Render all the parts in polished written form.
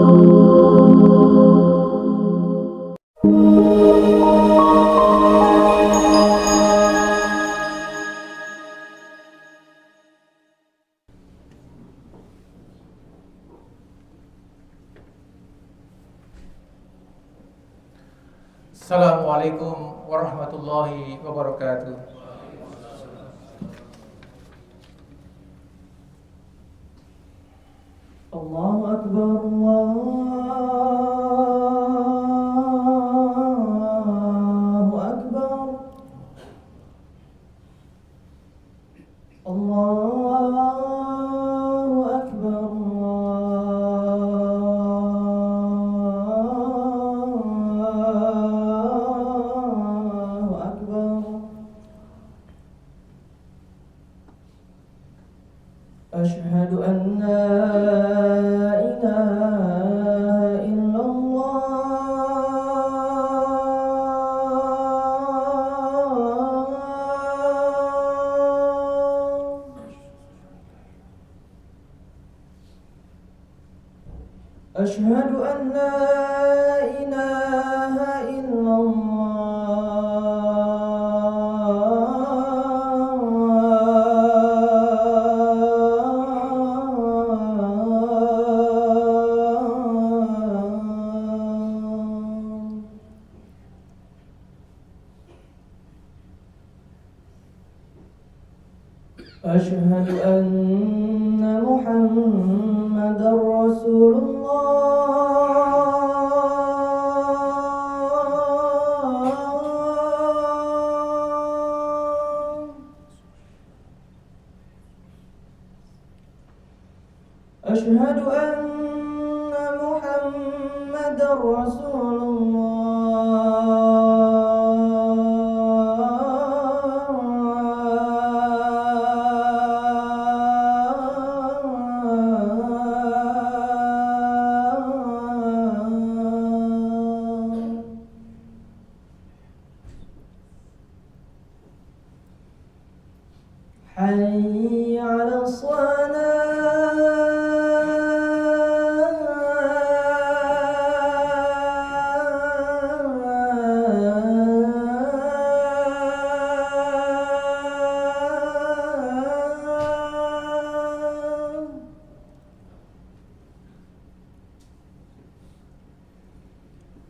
Assalamualaikum warahmatullahi wabarakatuh. Allahu Akbar, Allahu Akbar, Allahu Akbar, Allahu Akbar. Asyhadu an la ilaha illallah. Asyhadu an la ilaha illallah. أشهد أن محمدًا رسول الله. أشهد أن محمدًا رسول الله. حي على الصلاة.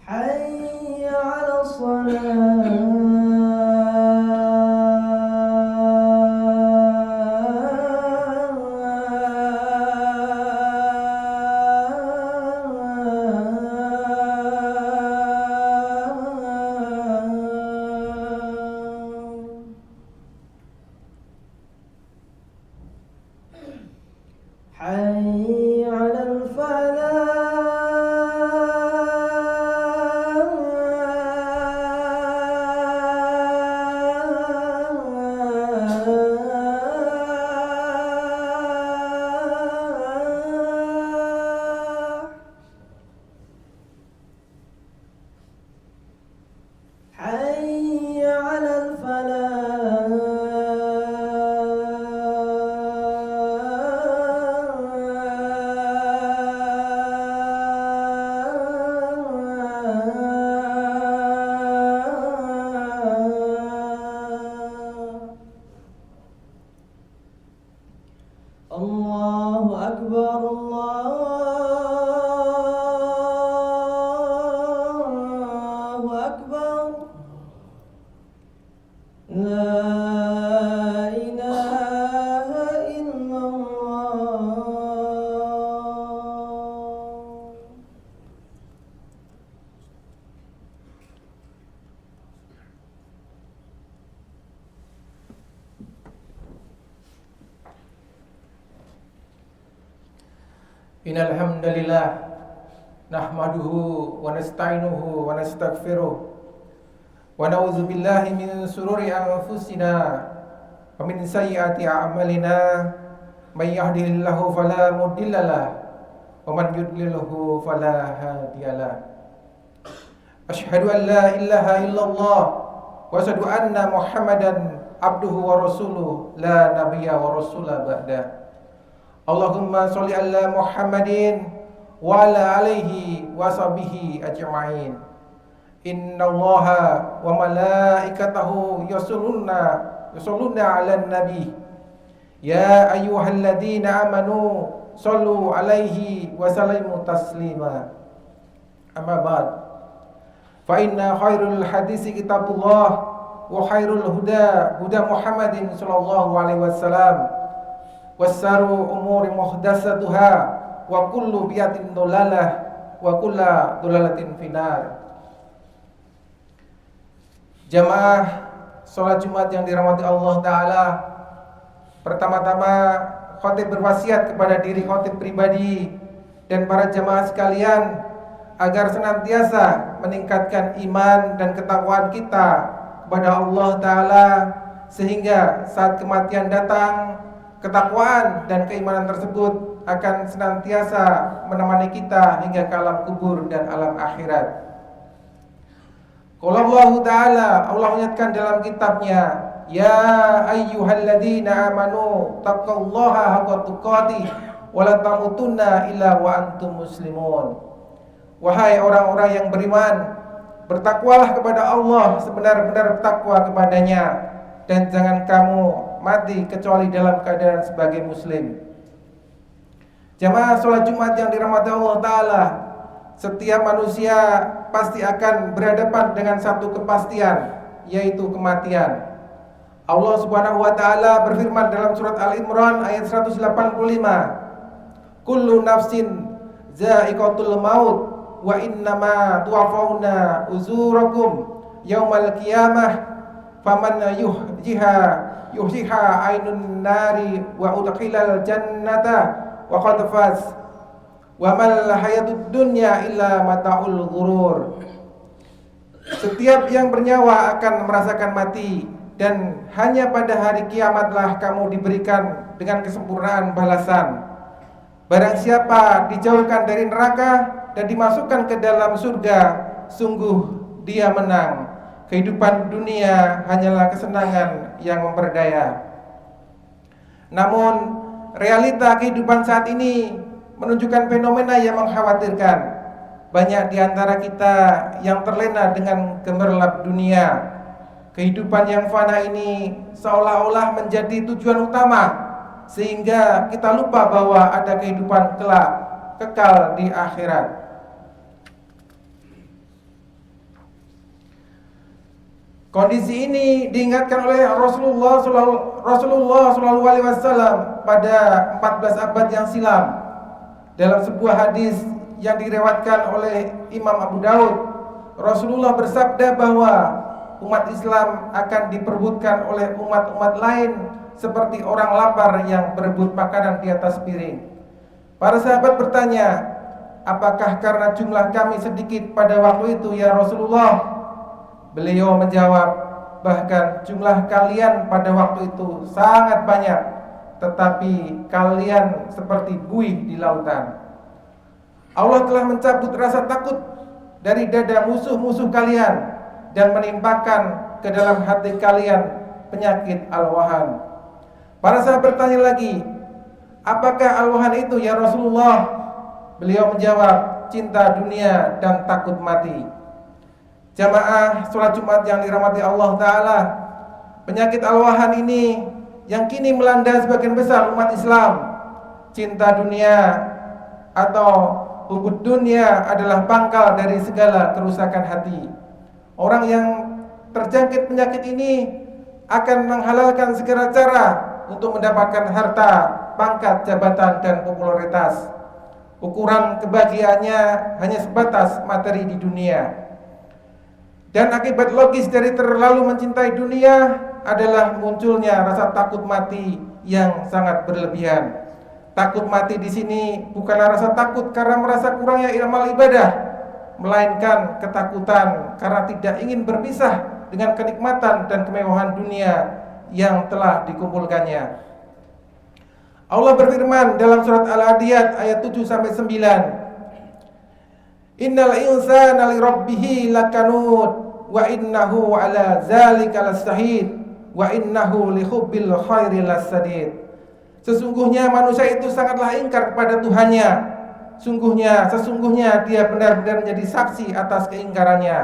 حي على الصلاة. حي على الفلاح. حي على الفلاح. الله أكبر، الله أكبر. لا إله إلا الله. Innal hamdalillah nahmaduhu wa nasta'inuhu wa nastaghfiruh wa na'udzu billahi min sururi anfusina wa min sayyiati a'malina may yahdihillahu fala mudhillalah wa man yudlilhu fala hadiyalah. Asyhadu an la ilaha illallah wa asyhadu anna Muhammadan abduhu wa rasuluh la nabiyya wa rasula ba'da. Allahumma sholli ala Muhammadin wa ala alihi wa sahbihi ajma'in. Innallaha wa malaikatahu yusholluna 'alan nabi. Ya ayyuhalladzina amanu shallu 'alaihi wa sallimu taslima. Amma ba'd. Fa inna khairul hadisi kitabullah wa khairul huda Muhammadin sallallahu alaihi wasallam. Wassaru umuri muhdatsatuha wa kullu bi'atin dolalah wa kullu dolalatin finnar. Jamaah sholat Jumat yang dirahmati Allah Ta'ala, pertama-tama khotib berwasiat kepada diri khotib pribadi dan para jamaah sekalian agar senantiasa meningkatkan iman dan ketakwaan kita kepada Allah Ta'ala, sehingga saat kematian datang, ketakwaan dan keimanan tersebut akan senantiasa menemani kita hingga ke alam kubur dan alam akhirat. Qala Allah Ta'ala, Allah menyatakan dalam kitabnya, ya ayyuhalladzina amanu taqullaha haqqa tuqatih wa la tamutunna illa wa antum muslimun. Wahai orang-orang yang beriman, bertakwalah kepada Allah sebenar-benar takwa kepadanya, dan jangan kamu mati kecuali dalam keadaan sebagai muslim. Jamaah sholat Jumat yang dirahmati Allah Ta'ala, setiap manusia pasti akan berhadapan dengan satu kepastian, yaitu kematian. Allah Subhanahu wa Ta'ala berfirman dalam surat Al-Imran ayat 185, kullu nafsin za'iqatul maut wa innama tuwaffawna uzurakum yaumal qiyamah faman yuhjiha ainun nari wa udkhilal jannata wa qad faz wa mal hayatud dunya illa mataul ghurur. Setiap yang bernyawa akan merasakan mati, dan hanya pada hari kiamatlah kamu diberikan dengan kesempurnaan balasan. Barang siapa dijauhkan dari neraka dan dimasukkan ke dalam surga, sungguh dia menang. Kehidupan dunia hanyalah kesenangan yang memperdaya. Namun realita kehidupan saat ini menunjukkan fenomena yang mengkhawatirkan. Banyak di antara kita yang terlena dengan gemerlap dunia. Kehidupan yang fana ini seolah-olah menjadi tujuan utama, sehingga kita lupa bahwa ada kehidupan kelak kekal di akhirat. Kondisi ini diingatkan oleh Rasulullah SAW pada 14 abad yang silam. Dalam sebuah hadis yang direwatkan oleh Imam Abu Daud, Rasulullah bersabda bahwa umat Islam akan diperebutkan oleh umat-umat lain seperti orang lapar yang berebut makanan di atas piring. Para sahabat bertanya, apakah karena jumlah kami sedikit pada waktu itu ya Rasulullah? Beliau menjawab, bahkan jumlah kalian pada waktu itu sangat banyak, tetapi kalian seperti buih di lautan. Allah telah mencabut rasa takut dari dada musuh-musuh kalian dan menimpakan ke dalam hati kalian penyakit al-wahan. Para sahabat bertanya lagi, apakah al-wahan itu ya Rasulullah? Beliau menjawab, cinta dunia dan takut mati. Jamaah sholat Jumat yang dirahmati Allah Ta'ala, penyakit al-wahan ini yang kini melanda sebagian besar umat Islam. Cinta dunia atau hubud dunia adalah pangkal dari segala kerusakan hati. Orang yang terjangkit penyakit ini akan menghalalkan segala cara untuk mendapatkan harta, pangkat, jabatan, dan popularitas. Ukuran kebahagiaannya hanya sebatas materi di dunia. Dan akibat logis dari terlalu mencintai dunia adalah munculnya rasa takut mati yang sangat berlebihan. Takut mati di sini bukanlah rasa takut karena merasa kurangnya amal ibadah, melainkan ketakutan karena tidak ingin berpisah dengan kenikmatan dan kemewahan dunia yang telah dikumpulkannya. Allah berfirman dalam surat Al-Adiyat ayat 7-9, Innal insana li rabbih lakanud wa innahu ala zalika lastahid wa innahu li hubbil khairi lasadid. Sesungguhnya manusia itu sangatlah ingkar kepada Tuhannya, sesungguhnya dia benar-benar menjadi saksi atas keingkarannya,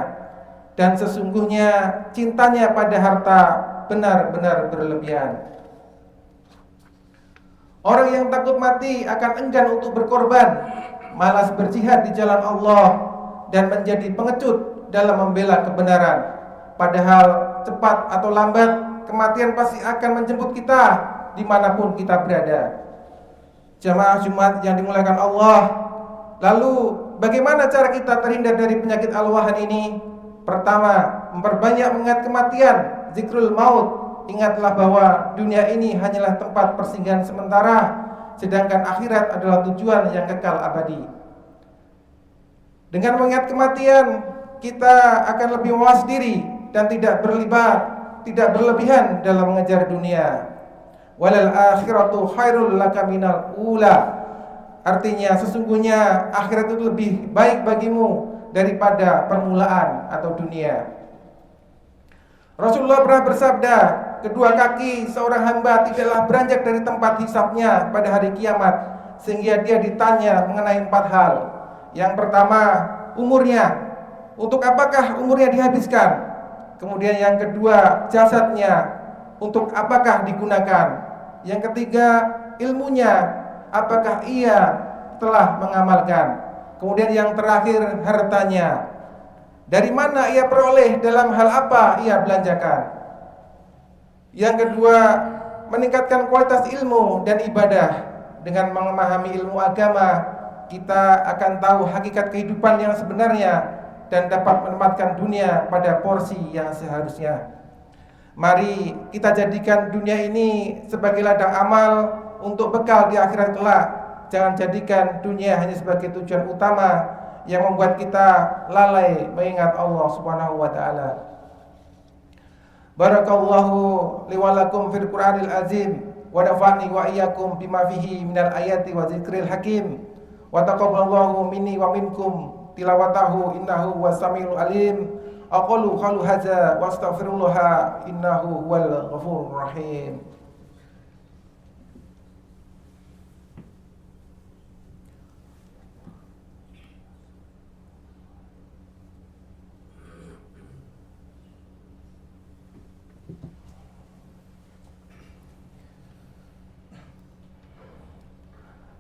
dan sesungguhnya cintanya pada harta benar-benar berlebihan. Orang yang takut mati akan enggan untuk berkorban, malas berjihad di jalan Allah, dan menjadi pengecut dalam membela kebenaran. Padahal cepat atau lambat kematian pasti akan menjemput kita dimanapun kita berada. Jamaah Jumat yang dimuliakan Allah, lalu bagaimana cara kita terhindar dari penyakit al-wahan ini? Pertama, memperbanyak mengingat kematian, zikrul maut. Ingatlah bahwa dunia ini hanyalah tempat persinggahan sementara, sedangkan akhirat adalah tujuan yang kekal abadi. Dengan mengingat kematian, kita akan lebih mawas diri dan tidak berlebihan dalam mengejar dunia. Walal akhiratu khairul laka minal ula. Artinya sesungguhnya akhirat itu lebih baik bagimu daripada permulaan atau dunia. Rasulullah pernah bersabda, kedua kaki seorang hamba tidaklah beranjak dari tempat hisabnya pada hari kiamat sehingga dia ditanya mengenai 4 hal. Yang pertama, umurnya. Untuk apakah umurnya dihabiskan? Kemudian yang kedua, jasadnya. Untuk apakah digunakan? Yang ketiga, ilmunya. Apakah ia telah mengamalkan? Kemudian yang terakhir, hartanya. Dari mana ia peroleh, dalam hal apa ia belanjakan? Yang kedua, meningkatkan kualitas ilmu dan ibadah. Dengan memahami ilmu agama, kita akan tahu hakikat kehidupan yang sebenarnya dan dapat menempatkan dunia pada porsi yang seharusnya. Mari kita jadikan dunia ini sebagai ladang amal untuk bekal di akhirat kelak. Jangan jadikan dunia hanya sebagai tujuan utama yang membuat kita lalai mengingat Allah Subhanahu wa taala. Barakallahu li wa lakum fil Qur'anil azim wa nafa'ni wa iyyakum bima fihi minal ayati wa dzikril hakim. Wa taqabbalallahu minni wa minkum tilawatahu innahu was-sami'ul alim. Aqulu qalu hadza wa astaghfirullah innahu huwal ghafurur rahim.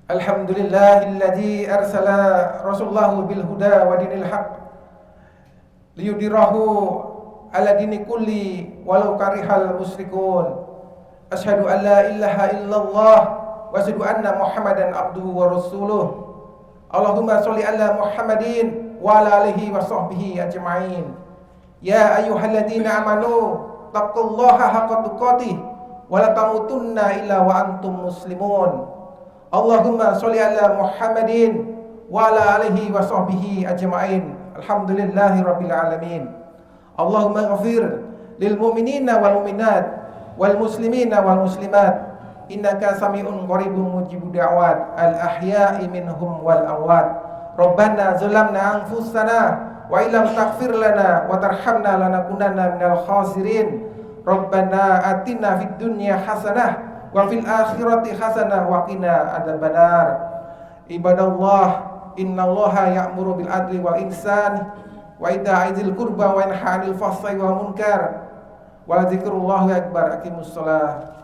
Alhamdulillahilladzi arsala rasulahu bil huda wa dinil haqq liyudhirahu ala dini kulli walau karihal musyrikun. Asyhadu an la ilaha illallah wa asyhadu anna Muhammadan abduhu wa rasuluh. Allahumma sholli ala Muhammadin wa ala alihi wa sahbihi ajma'in. Ya ayyuhalladzina amanu taqullaha haqqa tuqatih wa la tamutunna illa wa antum muslimun. Allahumma sholli ala Muhammadin wa ala alihi wa sahbihi ajma'in. Alhamdulillahi rabbil alamin. Allahumma ghafir lil mu'minina wal mu'minat wal muslimina wal muslimat innaka sami'un qaribun mujibud da'wat al ahya'i minhum wal amwat. Rabbana zalamna anfusana wa illam taghfir lana wa tarhamna lanakunanna minal khasirin. Rabbana atina fid dunya hasanah wa fil akhirati hasanah wa qina adzabannar. Ibadallah, innallaha ya'muru bil adli wal ihsani wa ita'i dzil qurba wa yanha 'anil fahsya'i wal munkar wa dzikrullahi akbar. Aqimussalah.